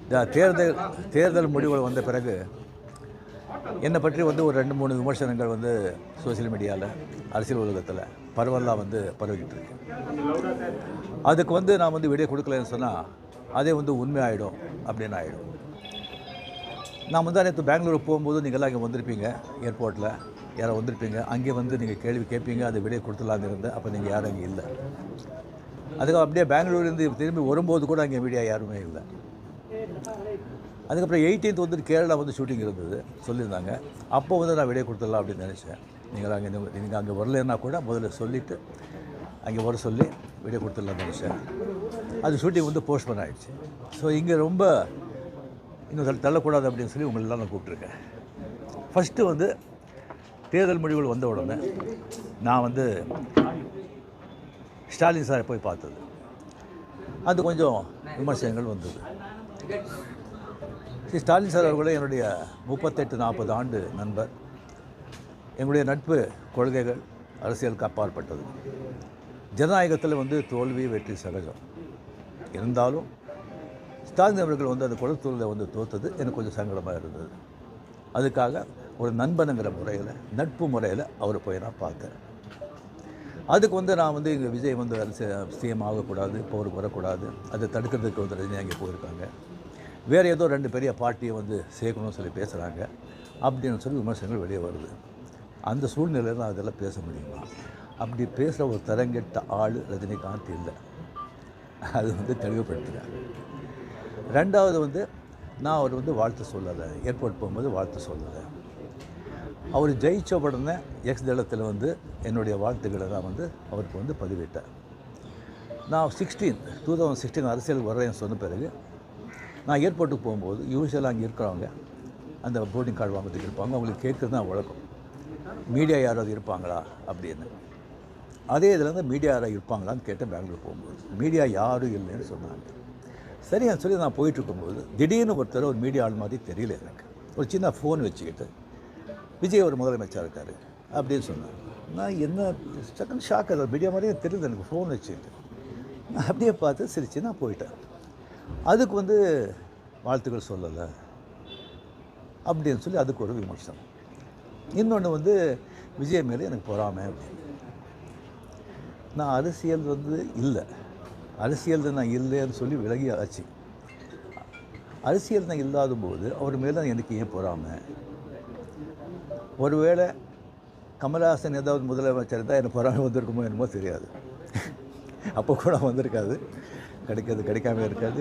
இந்த தேர்தல் முடிவுகள் வந்த பிறகு என்னை பற்றி வந்து ஒரு 2-3 விமர்சனங்கள் வந்து சோசியல் மீடியாவில், அரசியல் உலகத்தில் பரவலாக வந்து பரவிக்கிட்டு இருக்கு. அதுக்கு வந்து நான் வந்து விடை கொடுக்கலன்னு சொன்னால் அதே வந்து உண்மை ஆகிடும் அப்படின்னு ஆகிடும். நான் வந்து நேற்று பெங்களூர் போகும்போது நீங்கள்லாம் இங்கே வந்திருப்பீங்க, ஏர்போர்ட்டில் யாரோ வந்திருப்பீங்க. அங்கே வந்து நீங்கள் கேள்வி கேட்பீங்க, அதை விடை கொடுத்துலான்னு இருந்தேன். அப்போ நீங்கள் யாரும் அங்கே இல்லை. அதுக்கு அப்படியே பெங்களூர்லேருந்து திரும்பி வரும்போது கூட அங்கே மீடியா யாருமே இல்லை. அதுக்கப்புறம் 18th வந்து கேரளா வந்து ஷூட்டிங் இருந்தது சொல்லியிருந்தாங்க. அப்போ வந்து நான் விடை கொடுத்துடலாம் அப்படின்னு நினச்சேன். நீங்கள் அங்கே வரலன்னா கூட முதல்ல சொல்லிவிட்டு அங்கே வர சொல்லி விடை கொடுத்துடலாம்னு நினச்சேன். அது ஷூட்டிங் வந்து போஸ்ட்போன் ஆகிடுச்சு. ஸோ இங்கே ரொம்ப இன்னும் தள்ளக்கூடாது அப்படின்னு சொல்லி உங்களெல்லாம் நான் கூப்பிட்ருக்கேன். ஃபஸ்ட்டு வந்து தேர்தல் முடிவுகள் வந்த உடனே நான் வந்து ஸ்டாலின் சாரை போய் பார்த்தது. அது கொஞ்சம் விமர்சனங்கள் வந்தது. ஸ்டாலின் சார் அவர்களே என்னுடைய 38-40 ஆண்டு நண்பர். என்னுடைய நட்பு கொள்கைகள் அரசியலுக்கு அப்பாற்பட்டது. ஜனநாயகத்தில் வந்து தோல்வி வெற்றி சகஜம். இருந்தாலும் ஸ்டாலின் அவர்கள் வந்து அந்த குளத்தூரில் வந்து தோற்றது எனக்கு கொஞ்சம் சங்கடமாக இருந்தது. அதுக்காக ஒரு நண்பனுங்கிற முறையில், நட்பு முறையில் அவரை போய் நான் பார்த்தேன். அதுக்கு வந்து நான் வந்து இங்கே விஜய் வந்து சிஎம் ஆகக்கூடாது, இப்போ அவருக்கு வரக்கூடாது, அதை தடுக்கிறதுக்கு வந்து ரஜினி அங்கே போயிருக்காங்க, வேறு ஏதோ 2 பெரிய பார்ட்டியை வந்து சேர்க்கணும்னு சொல்லி பேசுகிறாங்க அப்படின்னு சொல்லி விமர்சனங்கள் வெளியே வருது. அந்த சூழ்நிலையில் நான் அதெல்லாம் பேச முடியுமா? அப்படி பேசுகிற ஒரு தரங்கெட்ட ஆள் ரஜினிகாந்த் இல்லை. அது வந்து தெளிவுபடுத்துகிறேன். 2வது வந்து நான் அவர் வந்து வாழ்த்து சொல்லலை, ஏர்போர்ட் போகும்போது வாழ்த்து சொல்லலை. அவர் ஜெயித்த உடனே தளத்தில் வந்து என்னுடைய வாழ்த்துக்களை நான் வந்து அவருக்கு வந்து பதிவிட்டேன். நான் 2016 அரசியலுக்கு வர்றேன்னு சொன்ன பிறகு நான் ஏர்போர்ட்டுக்கு போகும்போது யூஸ்வலாக அங்கே இருக்கிறவங்க அந்த போர்டிங் கார்டு வாங்கிறதுக்கு இருப்பாங்க. அவங்களுக்கு கேட்குறது தான் வழக்கம், மீடியா யாராவது இருப்பாங்களா அப்படின்னு. அதே இதில் வந்து மீடியா யாராவது இருப்பாங்களான்னு கேட்டேன். பெங்களூர் போகும்போது மீடியா யாரும் இல்லைன்னு சொன்னாங்க. சரின்னு சொல்லி நான் போயிட்டுருக்கும்போது திடீர்னு ஒருத்தர் ஒரு மீடியா ஆள் மாதிரி தெரியல எனக்கு. ஒரு சின்ன ஃபோன் வச்சுக்கிட்டு விஜய் ஒரு முதலமைச்சர் இருக்கார் அப்படின்னு சொன்னாங்க. நான் என்ன செகண்ட் ஷாக், அது மீடியா மாதிரியே தெரியல எனக்கு. ஃபோன் வச்சுக்கிட்டு நான் அப்படியே பார்த்து சிரித்து நான் போயிட்டேன். அதுக்கு வந்து வாழ்த்துக்கள் சொல்லலை அப்படின்னு சொல்லி அதுக்கு ஒரு விமர்சனம். இன்னொன்று வந்து விஜய் மேலே எனக்கு பொறாமை அப்படின்னு. நான் அரசியல் வந்து இல்லை, அரசியல் நான் இல்லைன்னு சொல்லி விலகி ஆச்சு. அரசியல் நான் இல்லாத போது அவர் மேலே எனக்கு ஏன் பொறாமை? ஒருவேளை கமல்ஹாசன் ஏதாவது முதலமைச்சர் தான் எனக்கு பொறாமை வந்திருக்குமோ என்னமோ தெரியாது. அப்போ கூட வந்திருக்காது. கிடைக்காது, கிடைக்காம இருக்காது,